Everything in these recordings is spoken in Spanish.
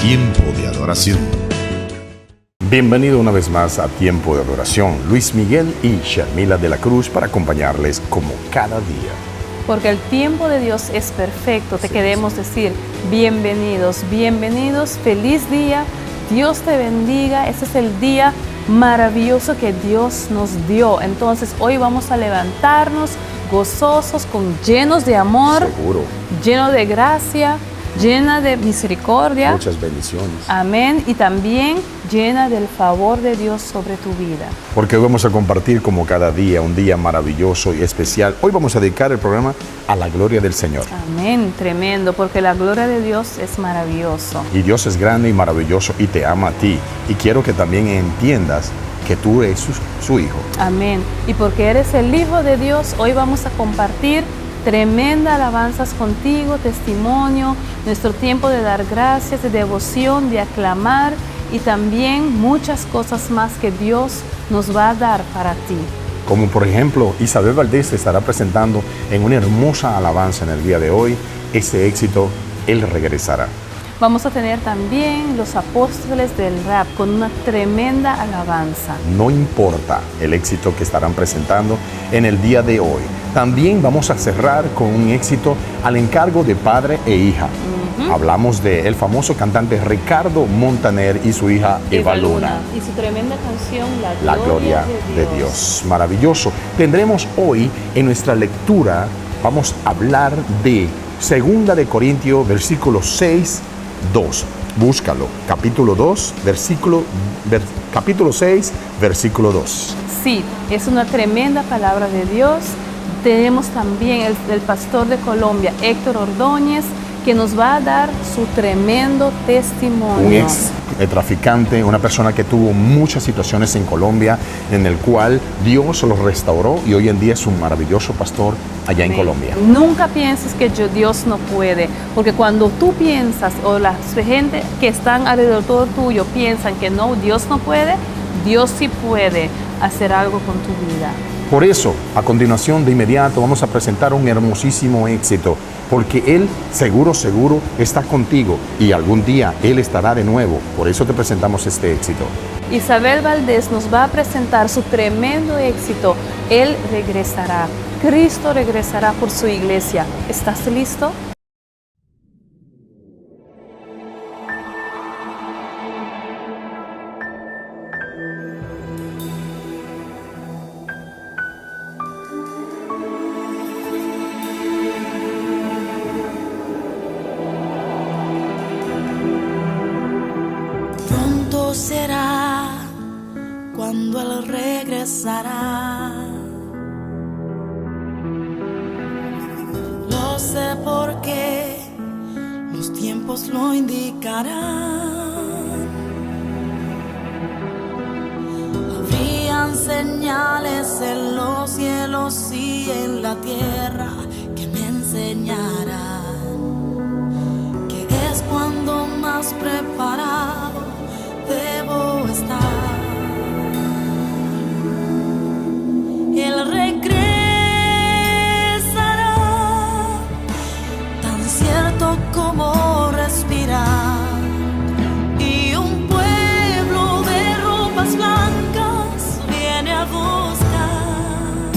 Tiempo de adoración. Bienvenido una vez más a Tiempo de Adoración. Luis Miguel y Sharmila de la Cruz para acompañarles como cada día. Porque el tiempo de Dios es perfecto. Te queremos decir bienvenidos, bienvenidos, feliz día. Dios te bendiga. Este es el día maravilloso que Dios nos dio. Entonces hoy vamos a levantarnos gozosos, llenos de amor, Seguro. llenos de gracia, llena de misericordia. Muchas bendiciones. Amén. Y también llena del favor de Dios sobre tu vida. Porque hoy vamos a compartir como cada día, un día maravilloso y especial. Hoy vamos a dedicar el programa a la gloria del Señor. Amén. Tremendo, porque la gloria de Dios es maravilloso. Y Dios es grande y maravilloso y te ama a ti. Y quiero que también entiendas que tú eres su hijo. Amén. Y porque eres el Hijo de Dios, hoy vamos a compartir tremenda alabanzas contigo, testimonio, nuestro tiempo de dar gracias, de devoción, de aclamar y también muchas cosas más que Dios nos va a dar para ti. Como por ejemplo, Isabel Valdés te estará presentando en una hermosa alabanza en el día de hoy, ese éxito, Él regresará. Vamos a tener también los apóstoles del rap con una tremenda alabanza. No importa el éxito que estarán presentando en el día de hoy. También vamos a cerrar con un éxito al encargo de padre e hija. Hablamos del famoso cantante Ricardo Montaner y su hija Eva Luna. Y su tremenda canción, La gloria de Dios. Maravilloso. Tendremos hoy en nuestra lectura, vamos a hablar de 2 de Corintios, versículo 6, 2. Búscalo. Capítulo 6, versículo 2. Sí, es una tremenda palabra de Dios. Tenemos también el pastor de Colombia, Héctor Ordóñez, que nos va a dar su tremendo testimonio. Un ex traficante, una persona que tuvo muchas situaciones en Colombia, en el cual Dios lo restauró y hoy en día es un maravilloso pastor allá en Colombia. Nunca pienses que Dios no puede, porque cuando tú piensas o la gente que están alrededor tuyo piensan que no, Dios no puede, Dios sí puede hacer algo con tu vida. Por eso, a continuación, de inmediato, vamos a presentar un hermosísimo éxito, porque Él seguro está contigo y algún día Él estará de nuevo. Por eso te presentamos este éxito. Isabel Valdés nos va a presentar su tremendo éxito. Él regresará. Cristo regresará por su iglesia. ¿Estás listo? Será cuando Él regresará. Lo sé porque los tiempos lo indicarán. Habrían señales en los cielos y en la tierra que me enseñarán que es cuando más preparado debo estar. Él regresará, tan cierto como respirar. Y un pueblo de ropas blancas viene a buscar.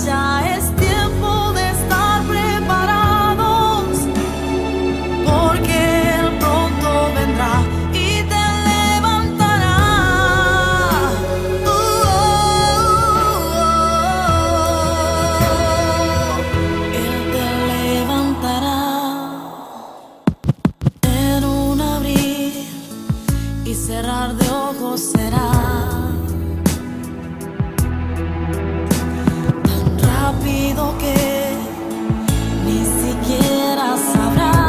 Ya es tiempo de estar preparados, porque y te levantará. Él te levantará en un abrir y cerrar de ojos será tan rápido que ni siquiera sabrás.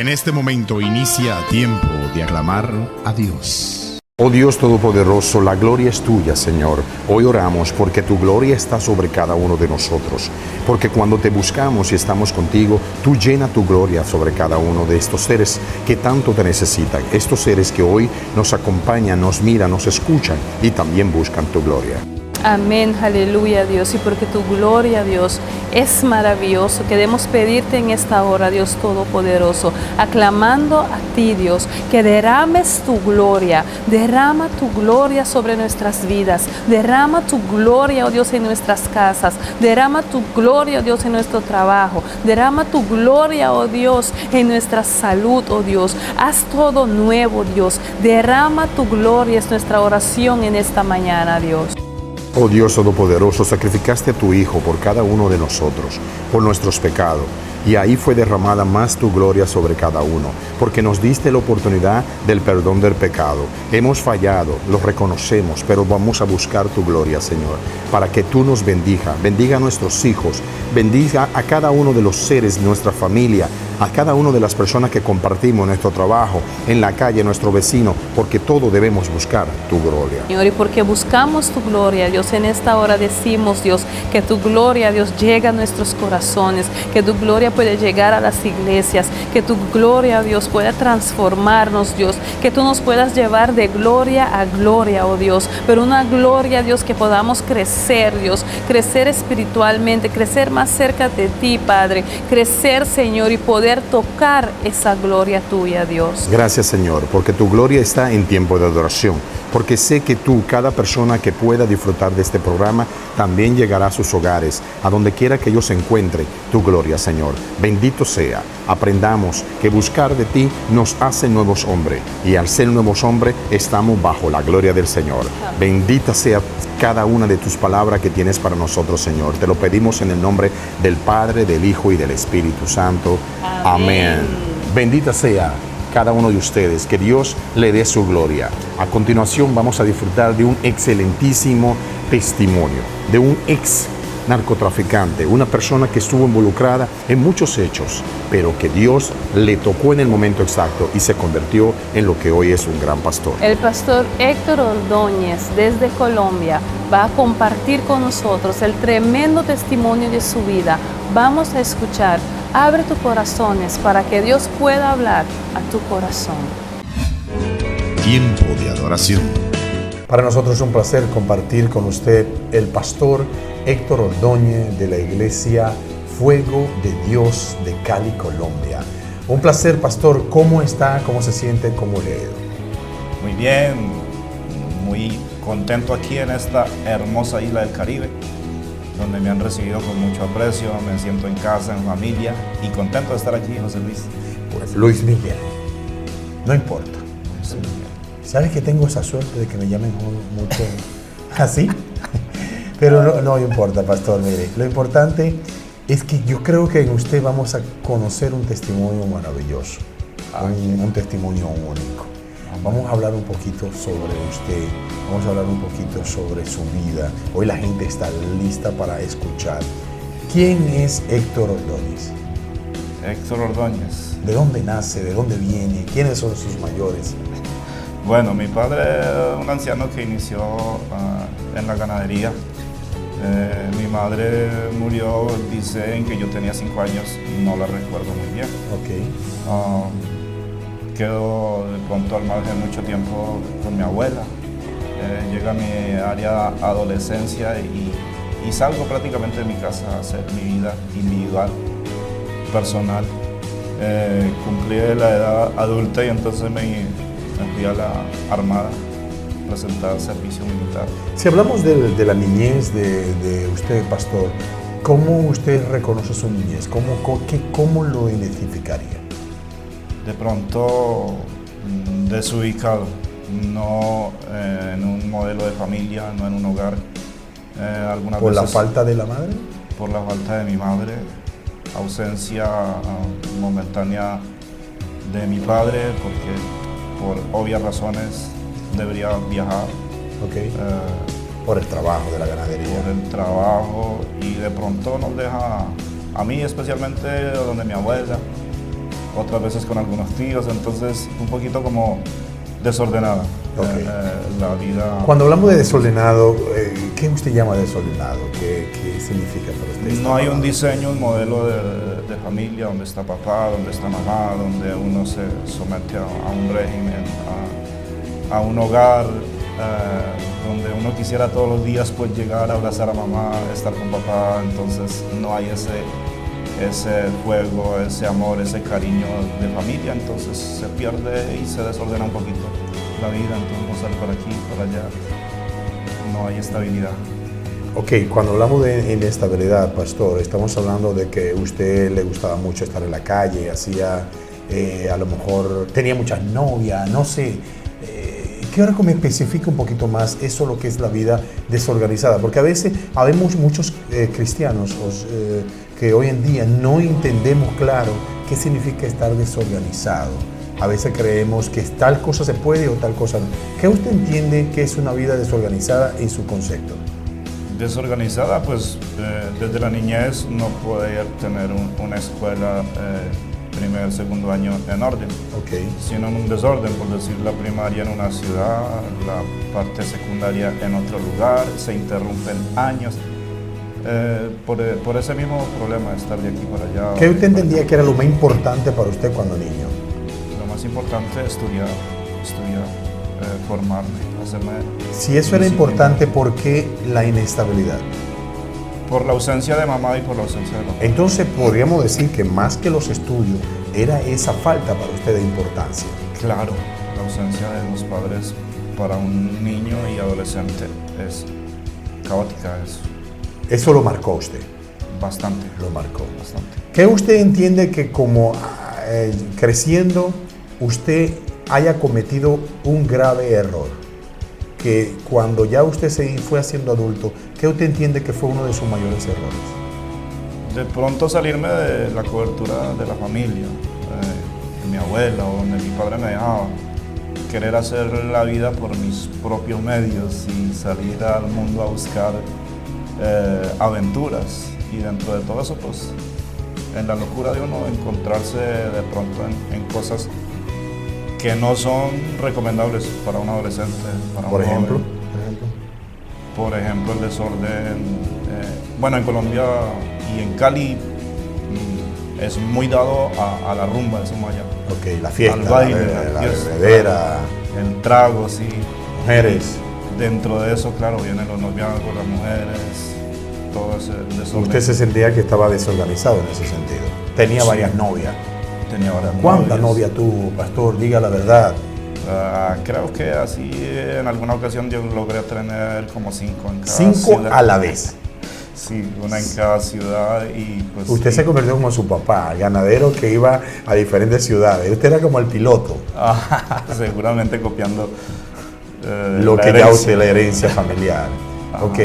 En este momento inicia tiempo de aclamar a Dios. Oh Dios Todopoderoso, la gloria es tuya, Señor. Hoy oramos porque tu gloria está sobre cada uno de nosotros. Porque cuando te buscamos y estamos contigo, tú llenas tu gloria sobre cada uno de estos seres que tanto te necesitan. Estos seres que hoy nos acompañan, nos miran, nos escuchan y también buscan tu gloria. Amén, aleluya, Dios. Y porque tu gloria, Dios, es maravilloso, queremos pedirte en esta hora, Dios Todopoderoso, aclamando a ti, Dios, que derrames tu gloria. Derrama tu gloria sobre nuestras vidas. Derrama tu gloria, oh Dios, en nuestras casas. Derrama tu gloria, oh Dios, en nuestro trabajo. Derrama tu gloria, oh Dios, en nuestra salud, oh Dios. Haz todo nuevo, Dios. Derrama tu gloria, es nuestra oración en esta mañana, Dios. Oh Dios Todopoderoso, sacrificaste a tu Hijo por cada uno de nosotros, por nuestros pecados. Y ahí fue derramada más tu gloria sobre cada uno, porque nos diste la oportunidad del perdón del pecado. Hemos fallado, lo reconocemos, pero vamos a buscar tu gloria, Señor, para que tú nos bendiga. Bendiga a nuestros hijos, bendiga a cada uno de los seres de nuestra familia, a cada una de las personas que compartimos nuestro trabajo, en la calle, nuestro vecino, porque todos debemos buscar tu gloria. Señor, y porque buscamos tu gloria, Dios, en esta hora decimos, Dios, que tu gloria, Dios, llega a nuestros corazones, que tu gloria puede llegar a las iglesias, que tu gloria, Dios, pueda transformarnos, Dios, que tú nos puedas llevar de gloria a gloria, oh Dios, pero una gloria, Dios, que podamos crecer, Dios, crecer espiritualmente, crecer más cerca de ti, Padre, crecer, Señor, y poder tocar esa gloria tuya, Dios. Gracias, Señor, porque tu gloria está en tiempo de adoración, porque sé que tú, cada persona que pueda disfrutar de este programa, también llegará a sus hogares, a donde quiera que ellos se encuentren, tu gloria, Señor. Bendito sea. Aprendamos que buscar de ti nos hace nuevos hombres, y al ser nuevos hombres estamos bajo la gloria del Señor. Bendita sea cada una de tus palabras que tienes para nosotros, Señor. Te lo pedimos en el nombre del Padre, del Hijo y del Espíritu Santo. Amén. Bendita sea cada uno de ustedes, que Dios le dé su gloria. A continuación vamos a disfrutar de un excelentísimo testimonio de un ex narcotraficante, una persona que estuvo involucrada en muchos hechos, pero que Dios le tocó en el momento exacto y se convirtió en lo que hoy es un gran pastor. El pastor Héctor Ordóñez, desde Colombia, va a compartir con nosotros el tremendo testimonio de su vida. Vamos a escuchar. Abre tus corazones para que Dios pueda hablar a tu corazón. Tiempo de adoración. Para nosotros es un placer compartir con usted el pastor Héctor Ordóñez de la iglesia Fuego de Dios de Cali, Colombia. Un placer, pastor. ¿Cómo está? ¿Cómo se siente? ¿Cómo le ha ido? Muy bien, muy contento aquí en esta hermosa isla del Caribe, donde me han recibido con mucho aprecio, me siento en casa, en familia y contento de estar aquí, José Luis. Pues Luis Miguel, no importa. ¿Sabes que tengo esa suerte de que me llamen mucho así? Pero no importa, pastor, mire, lo importante es que yo creo que en usted vamos a conocer un testimonio maravilloso, un testimonio único. Vamos a hablar un poquito sobre usted, vamos a hablar un poquito sobre su vida. Hoy la gente está lista para escuchar. ¿Quién es Héctor Ordóñez? Héctor Ordóñez. ¿De dónde nace? ¿De dónde viene? ¿Quiénes son sus mayores? Bueno, mi padre era un anciano que inició en la ganadería. Mi madre murió, dicen que yo tenía 5 años, no la recuerdo muy bien. Quedo de pronto al margen mucho tiempo con mi abuela. Llega mi área adolescencia y salgo prácticamente de mi casa a hacer mi vida individual, personal. Cumplí la edad adulta y entonces me fui a la Armada a presentar servicio militar. Si hablamos de la niñez de usted, pastor, ¿cómo usted reconoce su niñez? ¿Cómo lo identificaría? De pronto desubicado, no en un modelo de familia, no en un hogar. ¿Por la falta de la madre? Por la falta de mi madre, ausencia momentánea de mi padre, porque por obvias razones debería viajar. Por el trabajo de la ganadería. Por el trabajo, y de pronto nos deja, a mí especialmente donde mi abuela, otras veces con algunos tíos, entonces un poquito como desordenada la vida. Cuando hablamos de desordenado, ¿qué usted llama desordenado? ¿Qué significa para usted? No hay un diseño, un modelo de familia donde está papá, donde está mamá, donde uno se somete a un régimen, a un hogar, donde uno quisiera todos los días pues llegar a abrazar a mamá, estar con papá, entonces no hay ese fuego, ese amor, ese cariño de familia, entonces se pierde y se desordena un poquito la vida, entonces uno sale por aquí, por allá, no hay estabilidad. Ok, cuando hablamos de inestabilidad, pastor, estamos hablando de que a usted le gustaba mucho estar en la calle, hacía, a lo mejor tenía muchas novias, no sé. Quiero que me especifique un poquito más eso, lo que es la vida desorganizada, porque a veces habemos muchos cristianos que hoy en día no entendemos claro qué significa estar desorganizado. A veces creemos que tal cosa se puede o tal cosa no. ¿Qué usted entiende que es una vida desorganizada en su concepto? Desorganizada, pues desde la niñez no poder tener una escuela primer, segundo año en orden, sino en un desorden, por decir, la primaria en una ciudad, la parte secundaria en otro lugar, se interrumpen años, por ese mismo problema de estar de aquí para allá. ¿Qué usted entendía que era lo más importante para usted cuando niño? Lo más importante es estudiar, formarme, hacerme... Si eso era importante, ¿por qué la inestabilidad? Por la ausencia de mamá y por la ausencia de papá. Entonces podríamos decir que más que los estudios, era esa falta para usted de importancia. Claro, la ausencia de los padres para un niño y adolescente es caótica. Eso lo marcó usted. Bastante. Lo marcó. Bastante. ¿Qué usted entiende que como creciendo usted haya cometido un grave error? Que cuando ya usted se fue haciendo adulto, ¿qué usted entiende que fue uno de sus mayores errores? De pronto salirme de la cobertura de la familia, de mi abuela o donde mi padre me dejaba. Querer hacer la vida por mis propios medios y salir al mundo a buscar aventuras. Y dentro de todo eso, pues, en la locura de uno, encontrarse de pronto en cosas que no son recomendables para un adolescente, para un joven. Por ejemplo, el desorden. Bueno, en Colombia y en Cali es muy dado a la rumba, decimos allá. Ok, la fiesta, al baile, la bebedera, el trago, sí. mujeres. Dentro de eso, claro, vienen los noviazgos, las mujeres, todo ese desorden. Usted se sentía que estaba desorganizado en ese sentido. Tenía varias novias. ¿Cuántas novias tuvo, pastor? Diga la verdad. Creo que así en alguna ocasión yo logré tener como 5 en cada 5 ciudad. a la vez. Sí, una en cada ciudad y pues... Usted se convirtió como su papá, ganadero que iba a diferentes ciudades. Usted era como el piloto. Seguramente copiando lo que ya usted, la herencia familiar. Ok.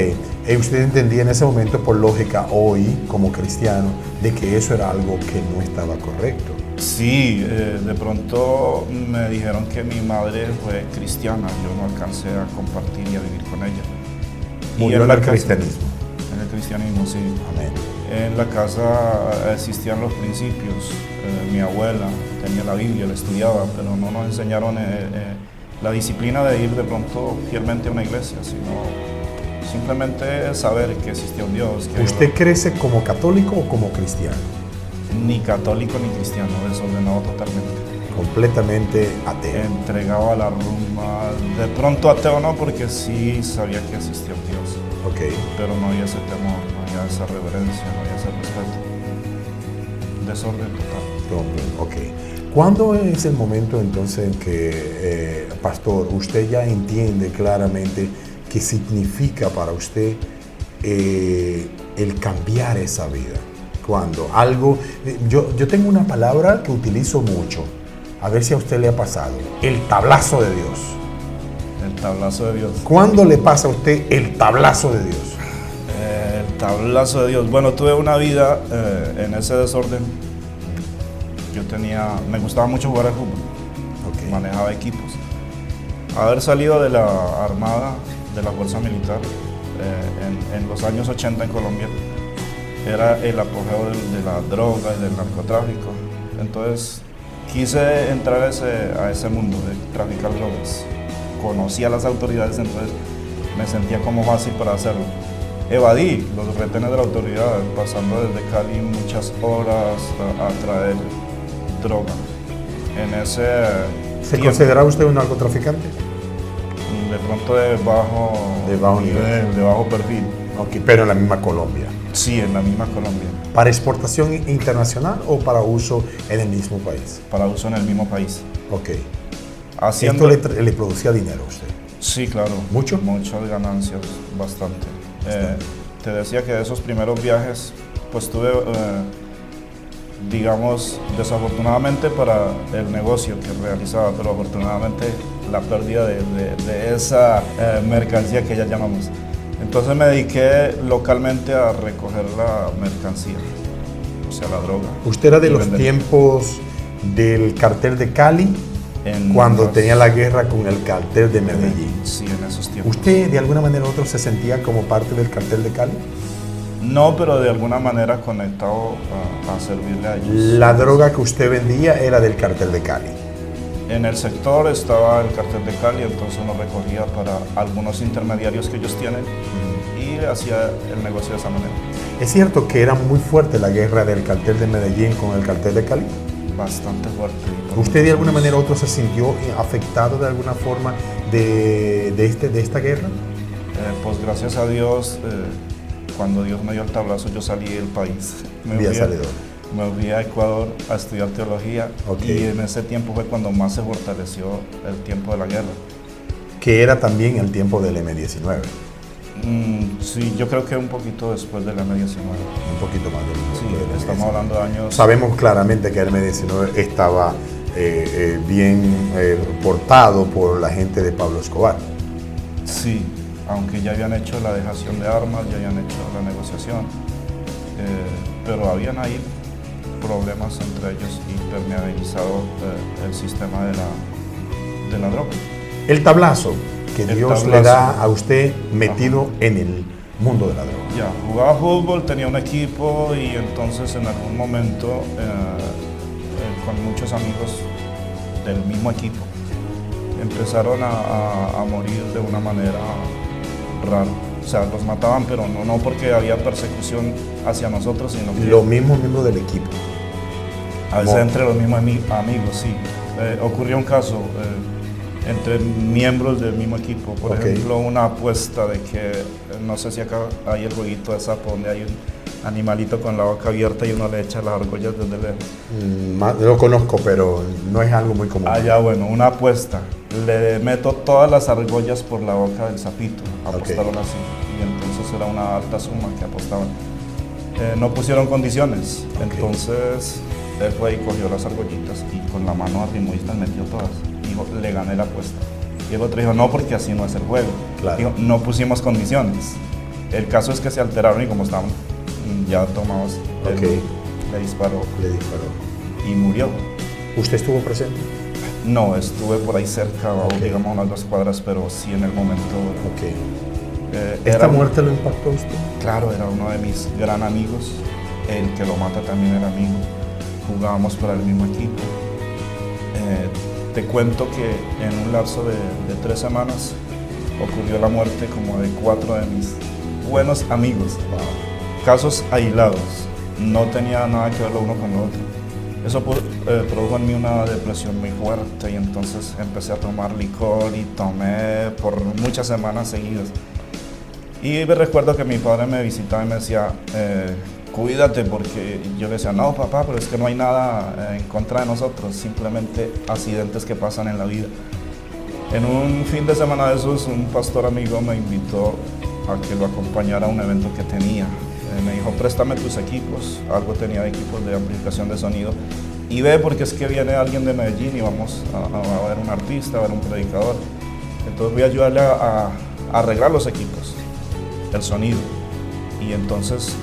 Usted entendía en ese momento, por lógica, hoy, como cristiano, de que eso era algo que no estaba correcto. Sí, de pronto me dijeron que mi madre fue cristiana, yo no alcancé a compartir y a vivir con ella. Murió en el cristianismo. En el cristianismo, sí. Amén. En la casa existían los principios, mi abuela tenía la Biblia, la estudiaba, pero no nos enseñaron la disciplina de ir de pronto fielmente a una iglesia, sino simplemente saber que existía un Dios. ¿Usted crece como católico o como cristiano? Ni católico ni cristiano, desordenado totalmente. Completamente ateo. Entregado a la rumba. De pronto ateo no, porque sí sabía que existía un Dios. Ok. Pero no había ese temor, no había esa reverencia, no había ese respeto. Desorden total. Ok. ¿Cuándo es el momento entonces en que, pastor, usted ya entiende claramente qué significa para usted el cambiar esa vida? Cuando algo, yo tengo una palabra que utilizo mucho, a ver si a usted le ha pasado, el tablazo de Dios. El tablazo de Dios. ¿Cuándo le pasa a usted el tablazo de Dios? El tablazo de Dios. Bueno, tuve una vida en ese desorden. Me gustaba mucho jugar al fútbol. Okay. Manejaba equipos. Haber salido de la Armada, de la Fuerza Militar, en los años 80 en Colombia, era el apogeo de la droga y del narcotráfico. Entonces quise entrar a ese mundo de traficar drogas. Conocí a las autoridades, entonces me sentía como fácil para hacerlo. Evadí los retenes de la autoridad, pasando desde Cali muchas horas a traer droga. En ese ¿Se tiempo, consideraba usted un narcotraficante? de pronto de bajo nivel. de bajo perfil. Ok, pero en la misma Colombia. Sí, en la misma Colombia, ¿Para exportación internacional o para uso en el mismo país? para uso en el mismo país. Ok. Haciendo, ¿Esto le producía dinero a usted? sí, claro. ¿Mucho? Muchas ganancias, bastante. Te decía que de esos primeros viajes, pues tuve, digamos, desafortunadamente para el negocio que realizaba, pero afortunadamente la pérdida de esa mercancía que ya llamamos. Entonces me dediqué localmente a recoger la mercancía, o sea, la droga. ¿Usted era de Y los vender. tiempos del cartel de Cali, cuando tenía la guerra con el cartel de Medellín? Sí, en esos tiempos. ¿Usted de alguna manera u otra se sentía como parte del cartel de Cali? No, pero de alguna manera conectado a servirle a ellos. La droga que usted vendía era del cartel de Cali. En el sector estaba el cartel de Cali, entonces uno recogía para algunos intermediarios que ellos tienen y hacía el negocio de esa manera. ¿Es cierto que era muy fuerte la guerra del cartel de Medellín con el cartel de Cali? Bastante fuerte. y por ¿Usted de alguna muchos manera u años. otra se sintió afectado de alguna forma de esta guerra? Pues gracias a Dios, cuando Dios me dio el tablazo, yo salí del país. Vía salidor. Me fui a Ecuador a estudiar teología Ok. y en ese tiempo fue cuando más se fortaleció el tiempo de la guerra. Que era también el tiempo del M-19, Sí, yo creo que un poquito después de la M-19. un poquito más del Sí, del M-19. estamos hablando de años... Sabemos claramente que el M-19 estaba bien portado por la gente de Pablo Escobar. Sí, aunque ya habían hecho la dejación de armas, ya habían hecho la negociación, pero habían ahí problemas entre ellos y permeabilizado el sistema de la droga. El tablazo que El Dios le tablazo. da a usted metido en el mundo de la droga. Ya, jugaba fútbol, tenía un equipo y entonces en algún momento con muchos amigos del mismo equipo empezaron a morir de una manera rara. O sea, los mataban, pero no porque había persecución hacia nosotros, sino que Los mismos miembros del equipo. a veces Mo- entre los mismos amigos, sí. Ocurrió un caso entre miembros del mismo equipo. Por Ok. ejemplo, una apuesta de que, no sé si acá hay el jueguito de sapo, donde hay un animalito con la boca abierta y uno le echa las argollas desde lejos. Lo conozco, pero no es algo muy común. Allá, bueno, una apuesta. Le meto todas las argollas por la boca del sapito. Apostaron así. Y entonces era una alta suma que apostaban. No pusieron condiciones. Ok. Entonces él fue y cogió las argollitas y con la mano arrimó y las metió todas. Dijo, le gané la apuesta. Y el otro dijo, no, porque así no es el juego. Claro. Dijo, no pusimos condiciones. El caso es que se alteraron y como estaban ya tomados, él Ok. le disparó Le disparó. y murió. ¿Usted estuvo presente? No, estuve por ahí cerca, Ok. digamos unas 2 cuadras, pero sí en el momento. Ok. Era ¿Esta muerte lo impactó a usted? Claro, era uno de mis gran amigos. El que lo mata también era amigo. Jugábamos para el mismo equipo. Te cuento que en un lapso de 3 semanas ocurrió la muerte como de 4 de mis buenos amigos. Casos aislados. No tenía nada que ver lo uno con lo otro. Eso produjo en mí una depresión muy fuerte y entonces empecé a tomar licor y tomé por muchas semanas seguidas. Y me recuerdo que mi padre me visitaba y me decía, cuídate, porque yo le decía, no papá, pero es que no hay nada en contra de nosotros, simplemente accidentes que pasan en la vida. En un fin de semana de esos, un pastor amigo me invitó a que lo acompañara a un evento que tenía. Me dijo, préstame tus equipos, algo tenía de equipos de amplificación de sonido, y ve porque es que viene alguien de Medellín y vamos a ver un artista, a ver un predicador. Entonces voy a ayudarle a arreglar los equipos, el sonido. Y entonces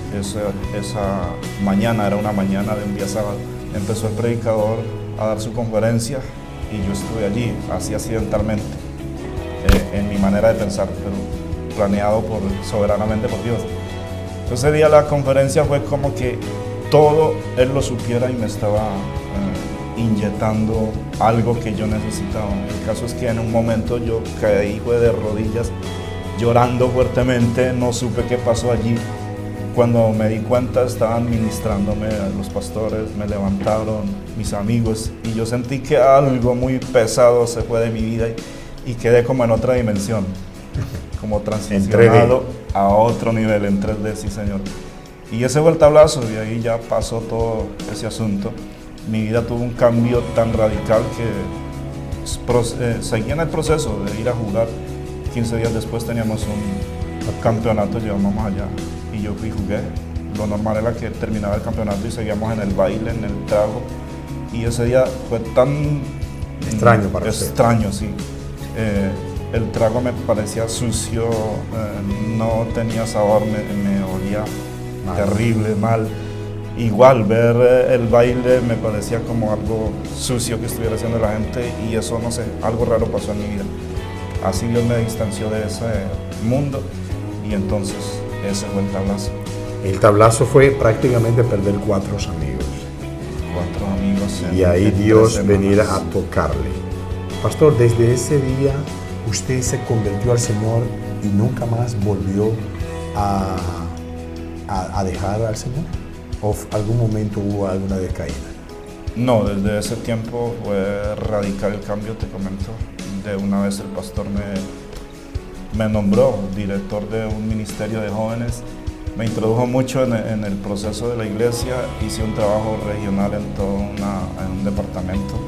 esa mañana, era una mañana de un día sábado, empezó el predicador a dar su conferencia y yo estuve allí, así accidentalmente, en mi manera de pensar, pero planeado soberanamente por Dios. Entonces ese día la conferencia fue como que todo él lo supiera y me estaba inyectando algo que yo necesitaba. El caso es que en un momento yo caí, fue de rodillas, llorando fuertemente, no supe qué pasó allí. Cuando me di cuenta estaban ministrándome los pastores, me levantaron mis amigos y yo sentí que algo muy pesado se fue de mi vida y quedé como en otra dimensión, como transicionado a otro nivel en 3D, sí señor. Y ese fue el tablazo y ahí ya pasó todo ese asunto. Mi vida tuvo un cambio tan radical que seguí en el proceso de ir a jugar. 15 días después teníamos un campeonato, llevamos allá y yo fui y jugué. Lo normal era que terminaba el campeonato y seguíamos en el baile, en el trago. Y ese día fue tan extraño para usted. Extraño, sí. El trago me parecía sucio, no tenía sabor, me olía terrible, mal. Igual ver el baile me parecía como algo sucio que estuviera haciendo la gente y eso, no sé, algo raro pasó en mi vida. Así Dios me distanció de ese mundo y entonces ese fue el tablazo. El tablazo fue prácticamente perder 4 amigos. 4 amigos. Y ahí Dios venir a tocarle. Pastor, desde ese día usted se convirtió al Señor y nunca más volvió a dejar al Señor. ¿O algún momento hubo alguna descaída? No, desde ese tiempo fue radical el cambio, te comento. De una vez el pastor me nombró director de un ministerio de jóvenes, me introdujo mucho en el proceso de la iglesia, hice un trabajo regional en todo un departamento.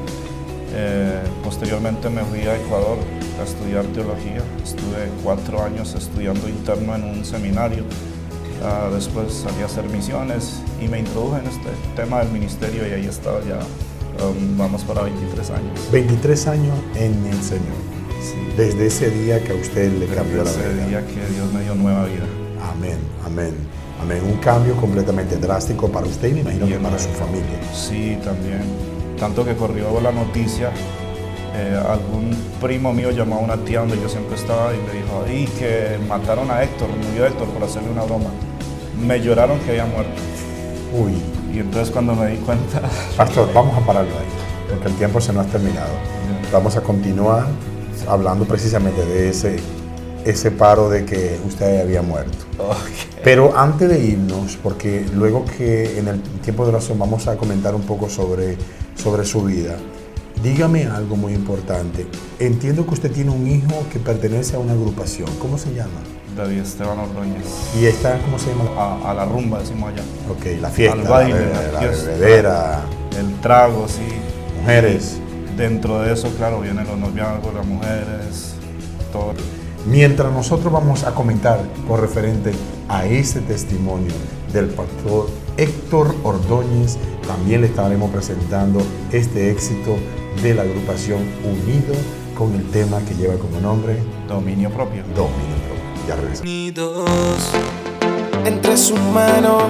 Posteriormente me fui a Ecuador a estudiar teología, estuve 4 años estudiando interno en un seminario. Después salí a hacer misiones y me introduje en este tema del ministerio y ahí estaba ya, vamos para 23 años. 23 años en el Señor. Sí. Desde ese día que a usted le cambió la vida. Desde ese día que Dios me dio nueva vida. Amén, amén, amén. Un cambio completamente drástico para usted y me imagino que para su familia. Sí, también. Tanto que corrió la noticia. Algún primo mío llamó a una tía donde yo siempre estaba y le dijo, y que mataron a Héctor, murió Héctor por hacerle una broma. Me lloraron que había muerto. Uy. Y entonces cuando me di cuenta... Pastor, vamos a pararlo ahí, porque el tiempo se nos ha terminado. Vamos a continuar hablando precisamente de ese paro de que usted había muerto. Okay. Pero antes de irnos, porque luego que en el tiempo de oración vamos a comentar un poco sobre su vida, dígame algo muy importante. Entiendo que usted tiene un hijo que pertenece a una agrupación. ¿Cómo se llama? David Esteban Ordóñez. ¿Y está, cómo se llama? A la rumba, decimos allá. Ok, la fiesta, al baile, la fiesta, bebedera. El trago, sí. Mujeres. Y dentro de eso, claro, vienen los noviazgos, las mujeres, todo. Mientras nosotros vamos a comentar con referente a ese testimonio del pastor Héctor Ordóñez, también le estaremos presentando este éxito de la agrupación Unido con el tema que lleva como nombre Dominio propio. Dominio propio. Ya regresamos. Unidos entre sus manos,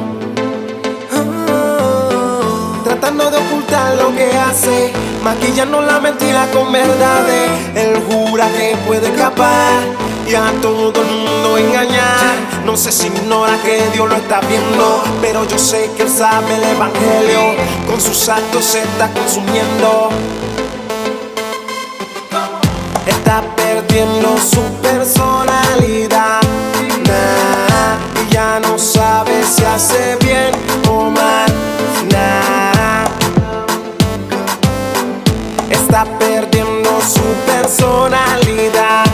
tratando de ocultar lo que hace, maquillando la mentira con verdades. Él jura que puede escapar y a todo el mundo engañar. No sé si ignora que Dios lo está viendo, pero yo sé que él sabe el evangelio. Con sus actos se está consumiendo. Está perdiendo su personalidad, y ya no sabe si hace bien o mal. Está perdiendo su personalidad.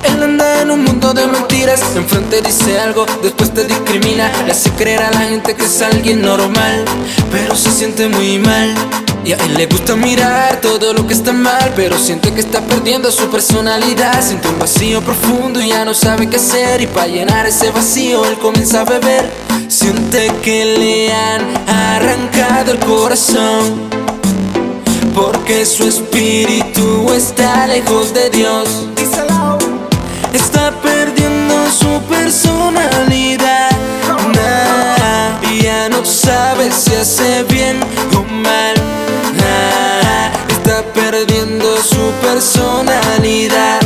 Él anda en un mundo de mentiras. Enfrente dice algo, después te discrimina. Le hace creer a la gente que es alguien normal, pero se siente muy mal. Y a él le gusta mirar todo lo que está mal, pero siente que está perdiendo su personalidad. Siente un vacío profundo y ya no sabe qué hacer. Y para llenar ese vacío él comienza a beber. Siente que le han arrancado el corazón, porque su espíritu está lejos de Dios. Está perdiendo su personalidad, y ya no sabe si hace bien o mal. Está perdiendo su personalidad,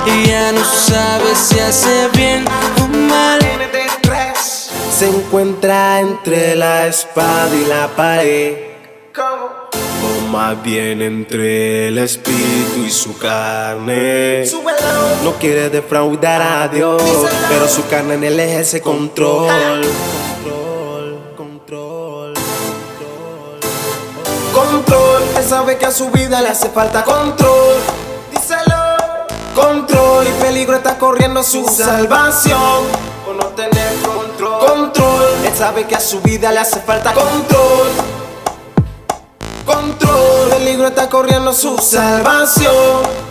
y ya no sabe si hace bien o mal. se encuentra entre la espada y la pared, o más bien entre el espíritu y su carne. No quiere defraudar a Dios, pero su carne en él ejerce control. Control, él sabe que a su vida le hace falta control. Díselo. Control, y peligro está corriendo su salvación por no tener control. Control, él sabe que a su vida le hace falta control. Control, peligro está corriendo su salvación.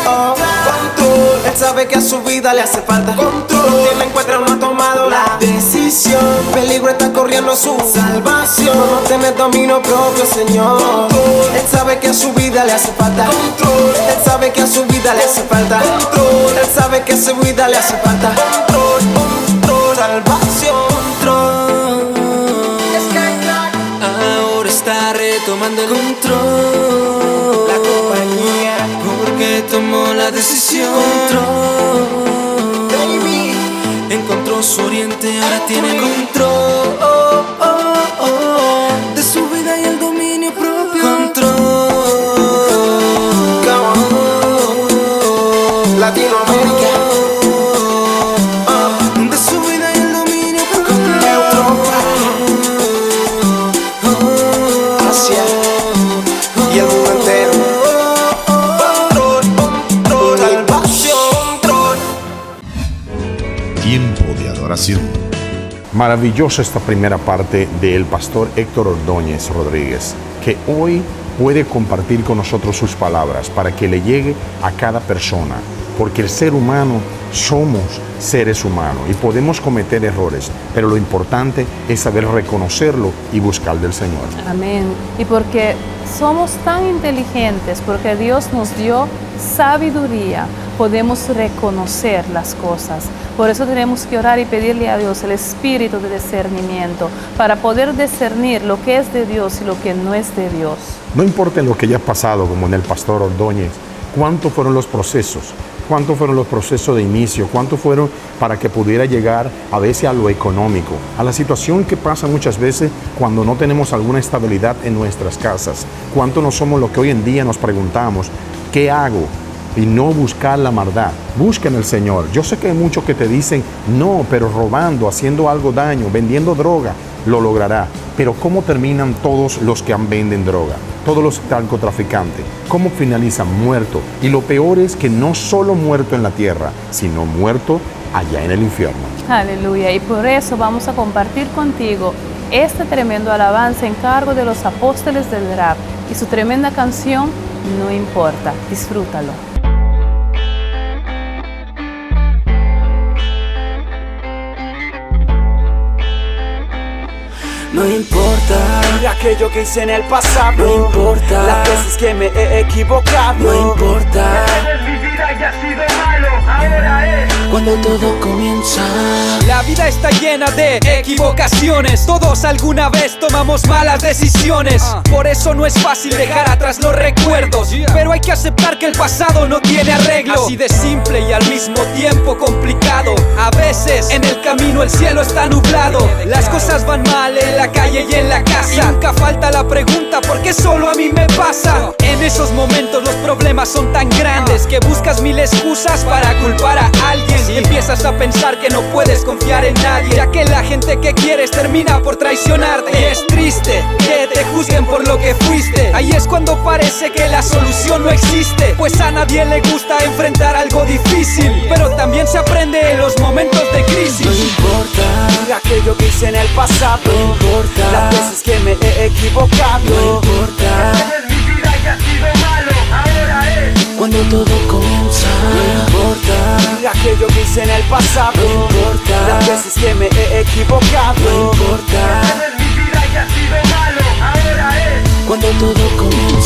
Control, él sabe que a su vida le hace falta control. Tiene encuentra, no ha tomado la decisión. Peligro está corriendo su salvación. No tener dominio propio, Señor. Control, él sabe que a su vida le hace falta control. Él sabe que a su vida le hace falta control. Él sabe que a su vida le hace falta control. Control, salvación. Control. Ahora está retomando el control. La compañía, porque tomó la decisión. control. Baby, Encontró su oriente, ahora tiene control de su vida y el dominio propio. Control. Latinoamérica, De su vida y el dominio propio. Europa, Asia y el mundo entero. Control, salvación, control. Tiempo de adoración. Maravillosa esta primera parte del pastor Héctor Ordóñez Rodríguez, que hoy puede compartir con nosotros sus palabras para que le llegue a cada persona, porque el ser humano somos seres humanos y podemos cometer errores, pero lo importante es saber reconocerlo y buscar del Señor. Amén. Y porque somos tan inteligentes, porque Dios nos dio sabiduría, podemos reconocer las cosas. Por eso tenemos que orar y pedirle a Dios el espíritu de discernimiento para poder discernir lo que es de Dios y lo que no es de Dios. No importa lo que haya pasado, como en el pastor Ordóñez, cuántos fueron los procesos, cuántos fueron los procesos de inicio, cuántos fueron para que pudiera llegar a veces a lo económico, a la situación que pasa muchas veces cuando no tenemos alguna estabilidad en nuestras casas. Cuánto no somos lo que hoy en día nos preguntamos, ¿qué hago? Y no buscar la maldad, busquen el Señor. Yo sé que hay muchos que te dicen, no, pero robando, haciendo algo daño, vendiendo droga, lo logrará. Pero ¿cómo terminan todos los que venden droga? Todos los narcotraficantes, ¿cómo finalizan? Muertos. Y lo peor es que no solo muerto en la tierra, sino muerto allá en el infierno. Aleluya. Y por eso vamos a compartir contigo este tremendo alabanza en cargo de los apóstoles del rap y su tremenda canción, No Importa. Disfrútalo. No importa aquello que hice en el pasado, no importa las veces que me he equivocado, no importa mi vida ya ha sido malo, ahora es cuando todo comienza. La vida está llena de equivocaciones. Todos alguna vez tomamos malas decisiones. Por eso no es fácil dejar atrás los recuerdos, pero hay que aceptar que el pasado no tiene arreglo. Así de simple y al mismo tiempo complicado. A veces en el camino el cielo está nublado. Las cosas van mal en la calle y en la casa, y nunca falta la pregunta ¿por qué solo a mí me pasa? En esos momentos los problemas son tan grandes que buscas mil excusas para culpar a alguien. Y empiezas a pensar que no puedes confiar en nadie, ya que la gente que quieres termina por traicionarte. Y es triste que te juzguen por lo que fuiste. Ahí es cuando parece que la solución no existe, pues a nadie le gusta enfrentar algo difícil, pero también se aprende en los momentos de crisis. No importa aquello que hice en el pasado, no importa las veces que me he equivocado, no importa mi vida ya ha sido malo, ahora es cuando todo comienza. No importa aquello que hice en el pasado, no importa las veces que me he equivocado, no importa mi vida ya ha sido malo, ahora es cuando todo comienza.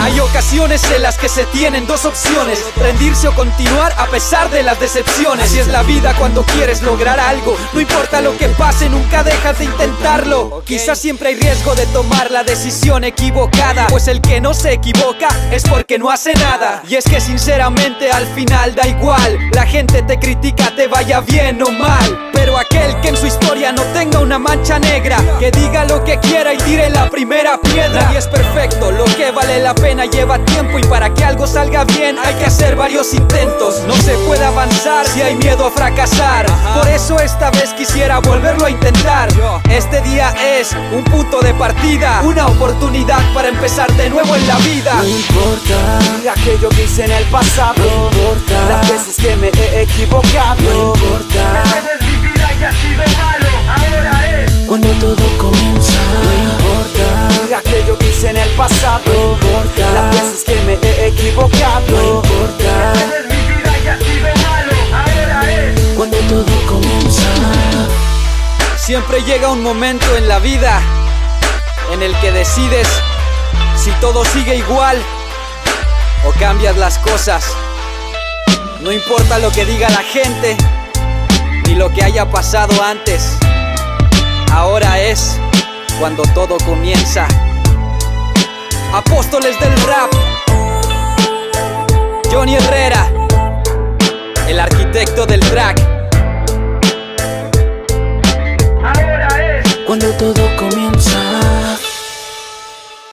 Hay ocasiones en las que se tienen dos opciones: rendirse o continuar a pesar de las decepciones. Así es la vida cuando quieres lograr algo. No importa lo que pase, nunca dejas de intentarlo. Quizás siempre hay riesgo de tomar la decisión equivocada, pues el que no se equivoca es porque no hace nada. Y es que sinceramente al final da igual, la gente te critica, te vaya bien o mal. Pero aquel que en su historia no tenga una mancha negra, que diga lo que quiera y tire la primera piedra. Nadie es perfecto, lo que vale la pena lleva tiempo, y para que algo salga bien hay que hacer varios intentos. No se puede avanzar si hay miedo a fracasar. Por eso esta vez quisiera volverlo a intentar. Este día es un punto de partida, una oportunidad para empezar de nuevo en la vida. No importa aquello que hice en el pasado, no importa las veces que me he equivocado, no importa. Esta es mi vida y ha sido malo, ahora es Cuando todo comienza, no importa aquello que hice en el pasado, no importa las veces que me he equivocado, no importa. Esta es mi vida y ha sido malo, ahora es Cuando todo comienza. Siempre llega un momento en la vida en el que decides si todo sigue igual o cambias las cosas. No importa lo que diga la gente ni lo que haya pasado antes. Ahora es cuando todo comienza. Apóstoles del rap, Johnny Herrera, el arquitecto del track. ahora es Cuando todo comienza.